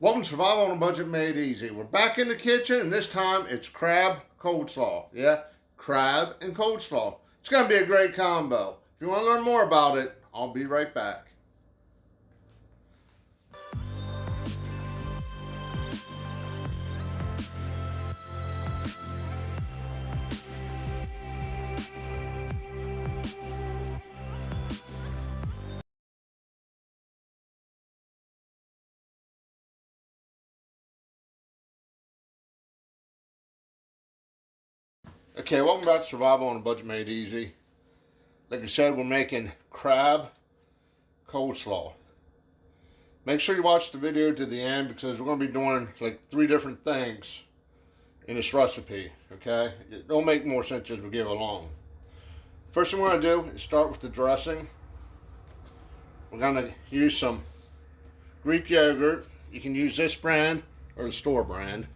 Welcome to Survival on a Budget Made Easy. We're back in the kitchen, and this time it's crab coleslaw. Yeah, crab and coleslaw. It's going to be a great combo. If you want to learn more about it, I'll be right back. Okay, welcome back to Survival on a Budget Made Easy. Like I said, we're making crab coleslaw. Make sure you watch the video to the end because we're going to be doing like 3 different things in this recipe, okay? It'll make more sense as we go along. First thing we're going to do is start with the dressing. We're going to use some Greek yogurt. You can use this brand or the store brand.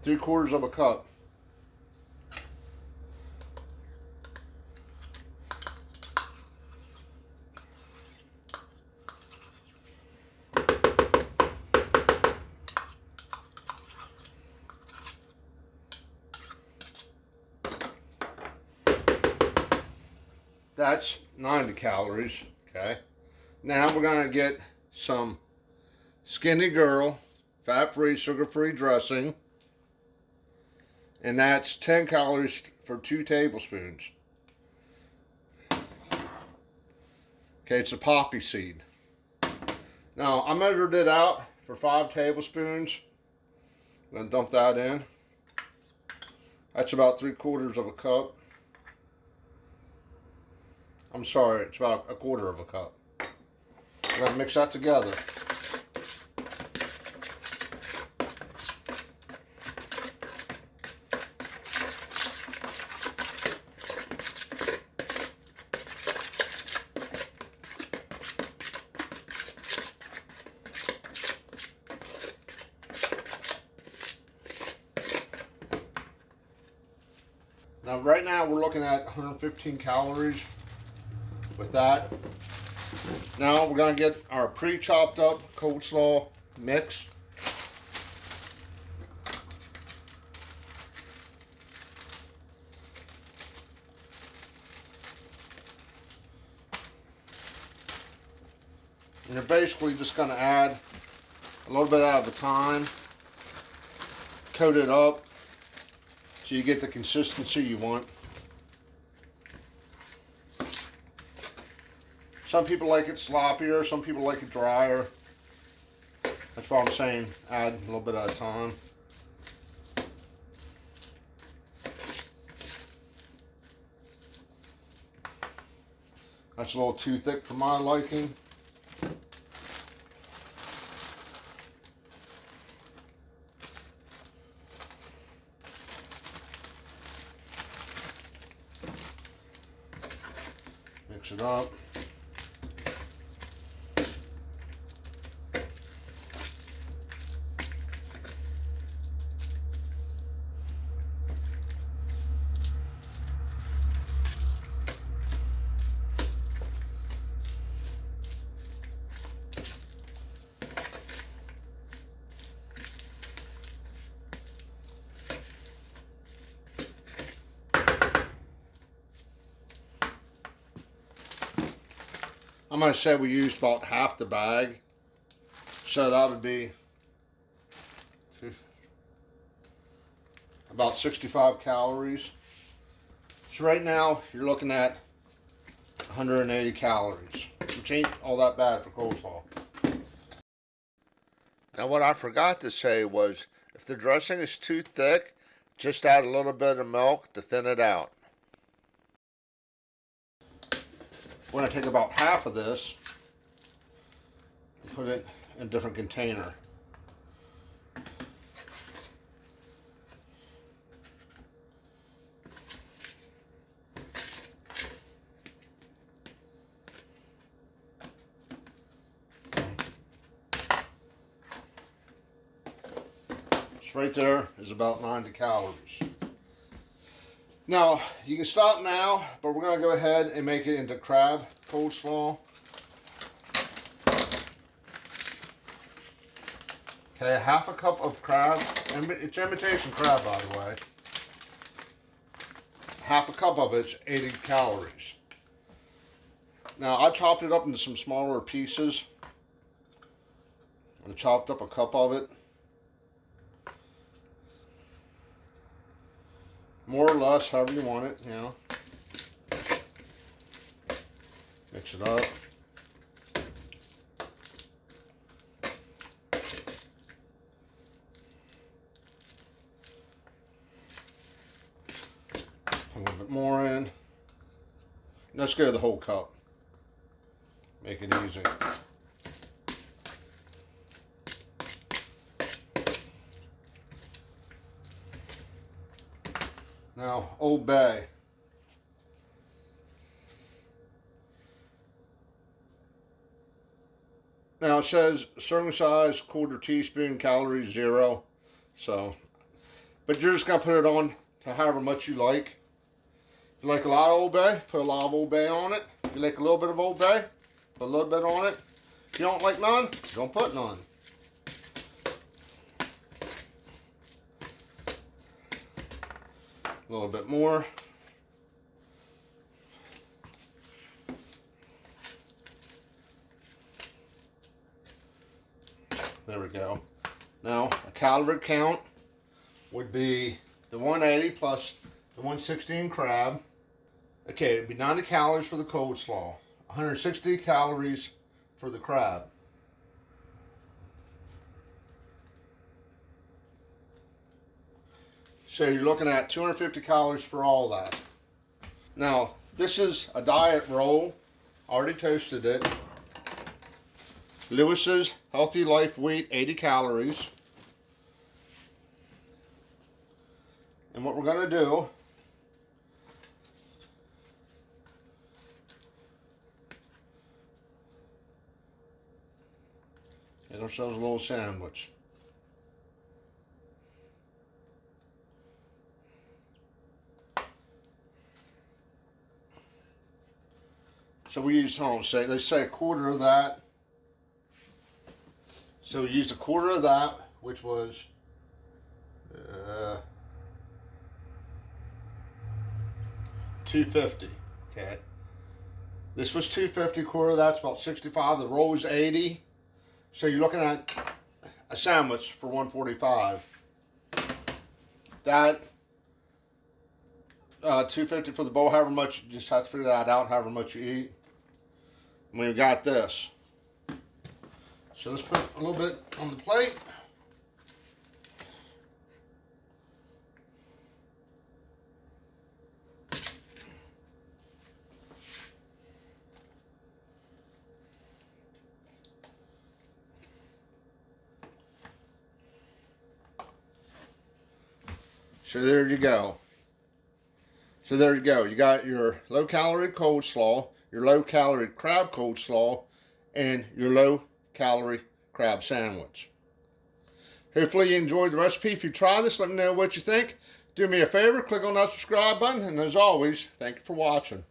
3/4 of a cup. That's 90 calories, okay? Now we're gonna get some Skinny Girl fat-free, sugar-free dressing. And that's 10 calories for 2 tablespoons. Okay, it's a poppy seed. Now, I measured it out for 5 tablespoons. I'm gonna dump that in. That's about 3/4 of a cup. I'm sorry, it's about 1/4 of a cup. I'm gonna mix that together. Now, right now we're looking at 115 calories with that. Now we're going to get our pre-chopped up coleslaw mix. And you're basically just going to add a little bit at a time, coat it up, so you get the consistency you want. Some people like it sloppier, some people like it drier. That's why I'm saying add a little bit at a time. That's a little too thick for my liking. Mix it up. I'm going to say we used about half the bag, so that would be about 65 calories. So right now you're looking at 180 calories, which ain't all that bad for coleslaw. Now what I forgot to say was, if the dressing is too thick, just add a little bit of milk to thin it out. We're going to take about half of this and put it in a different container. This right there is about 90 calories. Now, you can stop now, but we're going to go ahead and make it into crab coleslaw. Okay, half a cup of crab. It's imitation crab, by the way. Half a cup of it's 80 calories. Now, I chopped it up into some smaller pieces. I chopped up a cup of it. More or less, however you want it, you know. Mix it up. A little bit more in. Let's go to the whole cup. Make it easy. Now, Old Bay. Now it says serving size, quarter teaspoon, calories 0. So, but you're just gonna put it on to however much you like. If you like a lot of Old Bay, put a lot of Old Bay on it. If you like a little bit of Old Bay, put a little bit on it. If you don't like none, don't put none. A little bit more. There we go. Now, a calorie count would be the 180 plus the 116 crab. Okay, it'd be 90 calories for the coleslaw, 160 calories for the crab. So you're looking at 250 calories for all that. Now, this is a diet roll. Already toasted it. Lewis's Healthy Life Wheat, 80 calories. And what we're going to do, get ourselves a little sandwich. So we use, let's say a quarter of that. So we used a quarter of that, which was 250. Okay. This was 250, quarter of that's about 65. The roll was 80. So you're looking at a sandwich for 145. That 250 for the bowl, however much, you just have to figure that out, however much you eat. And we've got this. So let's put a little bit on the plate. So there you go. So there you go. You got your low-calorie coleslaw, your low-calorie crab coleslaw, and your low-calorie crab sandwich. Hopefully you enjoyed the recipe. If you try this, let me know what you think. Do me a favor, click on that subscribe button, and as always, thank you for watching.